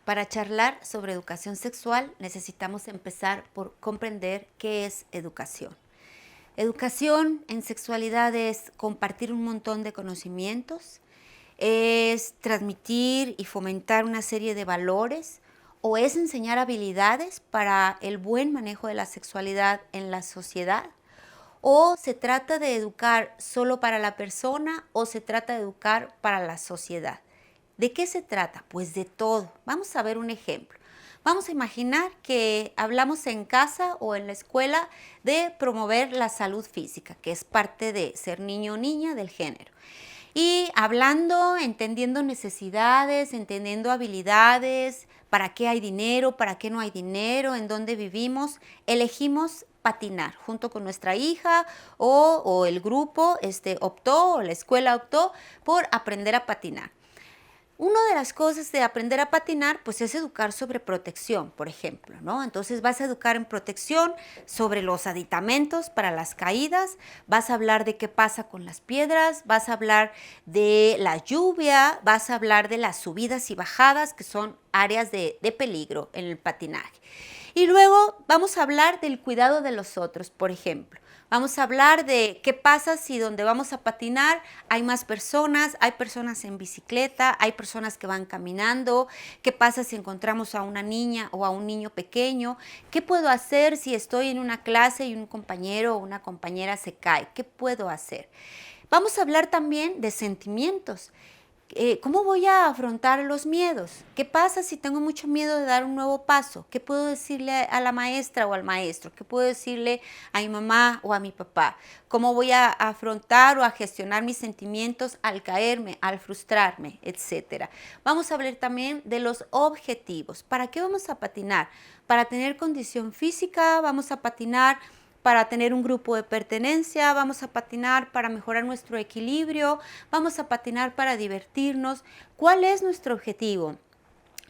Para charlar sobre educación sexual necesitamos empezar por comprender qué es educación. Educación en sexualidad es compartir un montón de conocimientos, es transmitir y fomentar una serie de valores o es enseñar habilidades para el buen manejo de la sexualidad en la sociedad. ¿O se trata de educar solo para la persona o se trata de educar para la sociedad? ¿De qué se trata? Pues de todo. Vamos a ver un ejemplo. Vamos a imaginar que hablamos en casa o en la escuela de promover la salud física, que es parte de ser niño o niña del género. Y hablando, entendiendo necesidades, entendiendo habilidades, para qué hay dinero, para qué no hay dinero, en dónde vivimos, elegimos patinar junto con nuestra hija o el grupo optó, o la escuela optó por aprender a patinar. Una de las cosas de aprender a patinar, pues es educar sobre protección, por ejemplo, ¿no? Entonces vas a educar en protección sobre los aditamentos para las caídas, vas a hablar de qué pasa con las piedras, vas a hablar de la lluvia, vas a hablar de las subidas y bajadas, que son áreas de peligro en el patinaje. Y luego vamos a hablar del cuidado de los otros, por ejemplo. Vamos a hablar de qué pasa si donde vamos a patinar hay más personas, hay personas en bicicleta, hay personas que van caminando, qué pasa si encontramos a una niña o a un niño pequeño, qué puedo hacer si estoy en una clase y un compañero o una compañera se cae, qué puedo hacer. Vamos a hablar también de sentimientos. ¿Cómo voy a afrontar los miedos? ¿Qué pasa si tengo mucho miedo de dar un nuevo paso? ¿Qué puedo decirle a la maestra o al maestro? ¿Qué puedo decirle a mi mamá o a mi papá? ¿Cómo voy a afrontar o a gestionar mis sentimientos al caerme, al frustrarme, etcétera? Vamos a hablar también de los objetivos. ¿Para qué vamos a patinar? Para tener condición física, vamos a patinar para tener un grupo de pertenencia, vamos a patinar para mejorar nuestro equilibrio, vamos a patinar para divertirnos. ¿Cuál es nuestro objetivo?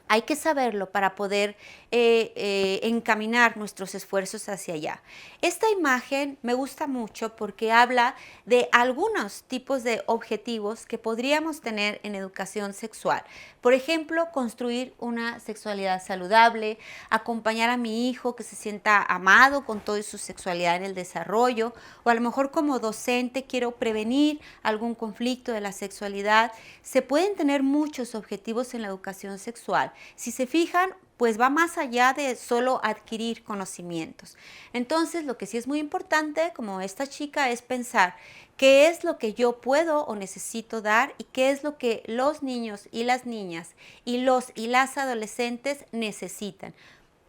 Hay que saberlo para poder encaminar nuestros esfuerzos hacia allá. Esta imagen me gusta mucho porque habla de algunos tipos de objetivos que podríamos tener en educación sexual. Por ejemplo, construir una sexualidad saludable, acompañar a mi hijo que se sienta amado con toda su sexualidad en el desarrollo, o a lo mejor como docente quiero prevenir algún conflicto de la sexualidad. Se pueden tener muchos objetivos en la educación sexual. Si se fijan, pues va más allá de solo adquirir conocimientos. Entonces, lo que sí es muy importante, como esta chica, es pensar qué es lo que yo puedo o necesito dar y qué es lo que los niños y las niñas y los y las adolescentes necesitan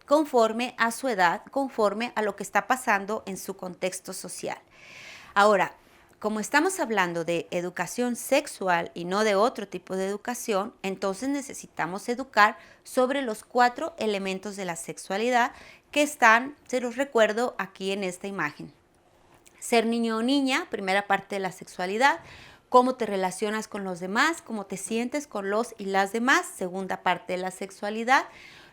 conforme a su edad, conforme a lo que está pasando en su contexto social. Ahora, como estamos hablando de educación sexual y no de otro tipo de educación, entonces necesitamos educar sobre los 4 elementos de la sexualidad que están, se los recuerdo aquí en esta imagen. Ser niño o niña, primera parte de la sexualidad. Cómo te relacionas con los demás, cómo te sientes con los y las demás, segunda parte de la sexualidad.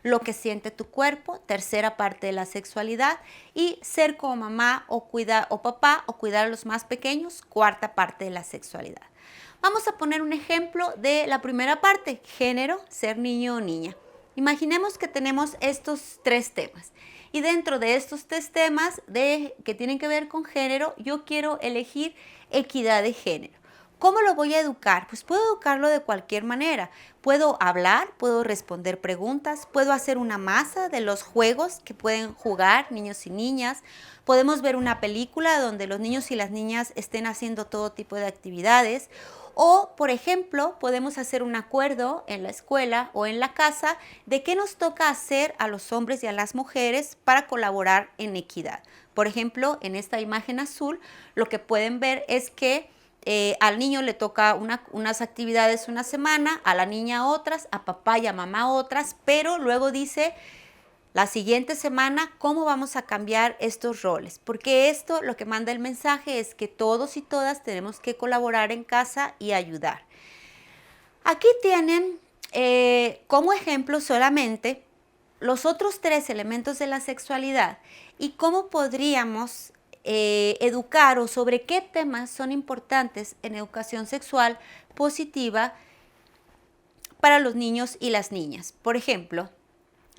Lo que siente tu cuerpo, tercera parte de la sexualidad. Y ser como mamá o cuidar o papá o cuidar a los más pequeños, cuarta parte de la sexualidad. Vamos a poner un ejemplo de la primera parte, género, ser niño o niña. Imaginemos que tenemos estos 3 temas. Y dentro de estos 3 temas que tienen que ver con género, yo quiero elegir equidad de género. ¿Cómo lo voy a educar? Pues puedo educarlo de cualquier manera. Puedo hablar, puedo responder preguntas, puedo hacer una masa de los juegos que pueden jugar niños y niñas. Podemos ver una película donde los niños y las niñas estén haciendo todo tipo de actividades. O, por ejemplo, podemos hacer un acuerdo en la escuela o en la casa de qué nos toca hacer a los hombres y a las mujeres para colaborar en equidad. Por ejemplo, en esta imagen azul, lo que pueden ver es que al niño le toca unas actividades una semana, a la niña otras, a papá y a mamá otras, pero luego dice la siguiente semana cómo vamos a cambiar estos roles, porque esto lo que manda el mensaje es que todos y todas tenemos que colaborar en casa y ayudar. Aquí tienen como ejemplo solamente los otros 3 elementos de la sexualidad y cómo podríamos educar o sobre qué temas son importantes en educación sexual positiva para los niños y las niñas. Por ejemplo,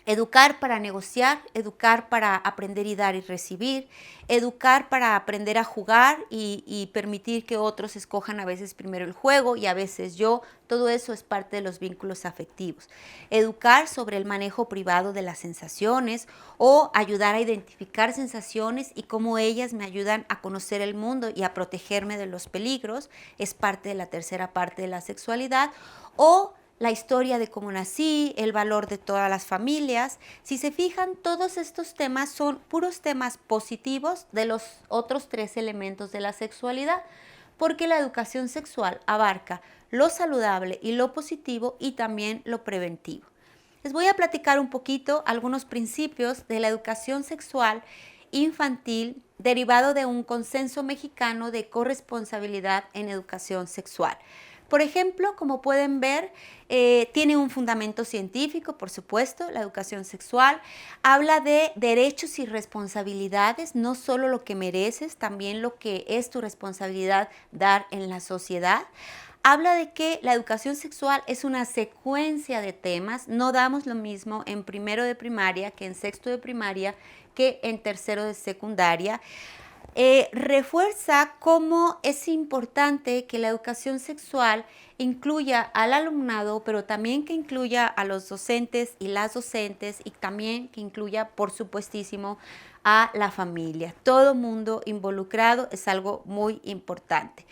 educar para negociar, educar para aprender y dar y recibir, educar para aprender a jugar y permitir que otros escojan a veces primero el juego y a veces yo. Todo eso es parte de los vínculos afectivos. Educar sobre el manejo privado de las sensaciones o ayudar a identificar sensaciones y cómo ellas me ayudan a conocer el mundo y a protegerme de los peligros es parte de la tercera parte de la sexualidad. O la historia de cómo nací, el valor de todas las familias. Si se fijan, todos estos temas son puros temas positivos de los otros 3 elementos de la sexualidad, porque la educación sexual abarca lo saludable y lo positivo y también lo preventivo. Les voy a platicar un poquito algunos principios de la educación sexual infantil derivado de un consenso mexicano de corresponsabilidad en educación sexual. Por ejemplo, como pueden ver, tiene un fundamento científico, por supuesto, la educación sexual. Habla de derechos y responsabilidades, no solo lo que mereces, también lo que es tu responsabilidad dar en la sociedad. Habla de que la educación sexual es una secuencia de temas, no damos lo mismo en primero de primaria que en sexto de primaria que en tercero de secundaria. Refuerza cómo es importante que la educación sexual incluya al alumnado, pero también que incluya a los docentes y las docentes y también que incluya, por supuestísimo, a la familia. Todo mundo involucrado es algo muy importante.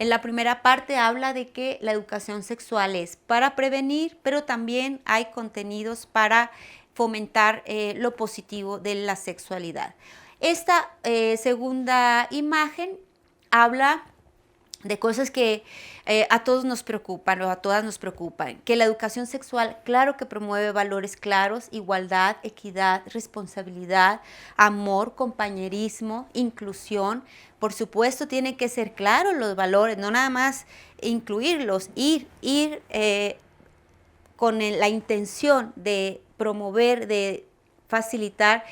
En la primera parte habla de que la educación sexual es para prevenir, pero también hay contenidos para fomentar lo positivo de la sexualidad. Esta segunda imagen habla de cosas que a todos nos preocupan o a todas nos preocupan, que la educación sexual, claro que promueve valores claros, igualdad, equidad, responsabilidad, amor, compañerismo, inclusión. Por supuesto, tienen que ser claros los valores, no nada más incluirlos, ir con la intención de promover, de facilitar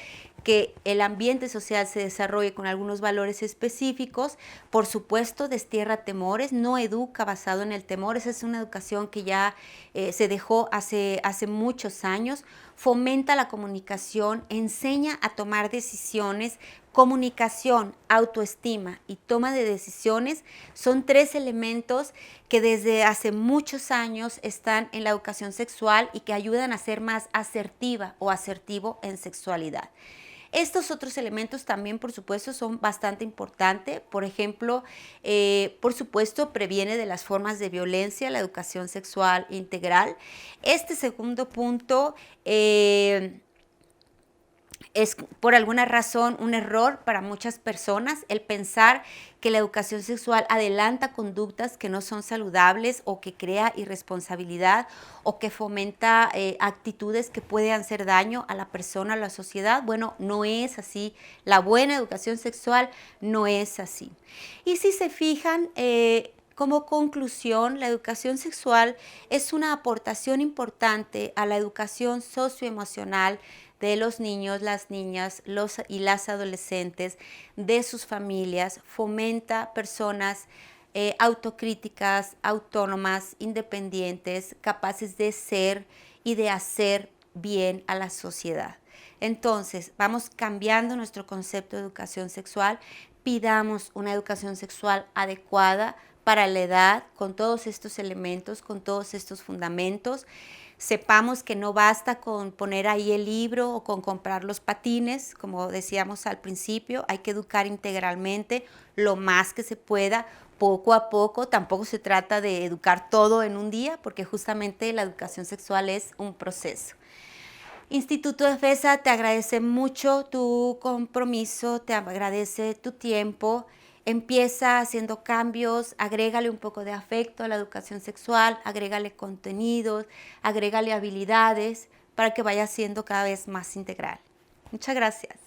que el ambiente social se desarrolle con algunos valores específicos. Por supuesto, destierra temores, no educa basado en el temor. Esa es una educación que ya se dejó hace muchos años. Fomenta la comunicación, enseña a tomar decisiones. Comunicación, autoestima y toma de decisiones son 3 elementos que desde hace muchos años están en la educación sexual y que ayudan a ser más asertiva o asertivo en sexualidad. Estos otros elementos también, por supuesto, son bastante importantes. Por ejemplo, por supuesto, previene de las formas de violencia, la educación sexual integral. Este segundo punto es por alguna razón un error para muchas personas el pensar que la educación sexual adelanta conductas que no son saludables o que crea irresponsabilidad o que fomenta actitudes que pueden hacer daño a la persona, a la sociedad. Bueno, no es así. La buena educación sexual no es así. Y si se fijan, como conclusión, la educación sexual es una aportación importante a la educación socioemocional de los niños, las niñas y las adolescentes, de sus familias, fomenta personas autocríticas, autónomas, independientes, capaces de ser y de hacer bien a la sociedad. Entonces, vamos cambiando nuestro concepto de educación sexual, pidamos una educación sexual adecuada para la edad, con todos estos elementos, con todos estos fundamentos. Sepamos que no basta con poner ahí el libro o con comprar los patines, como decíamos al principio, hay que educar integralmente lo más que se pueda, poco a poco. Tampoco se trata de educar todo en un día, porque justamente la educación sexual es un proceso. Instituto de FESA te agradece mucho tu compromiso, te agradece tu tiempo. Empieza haciendo cambios, agrégale un poco de afecto a la educación sexual, agrégale contenidos, agrégale habilidades para que vaya siendo cada vez más integral. Muchas gracias.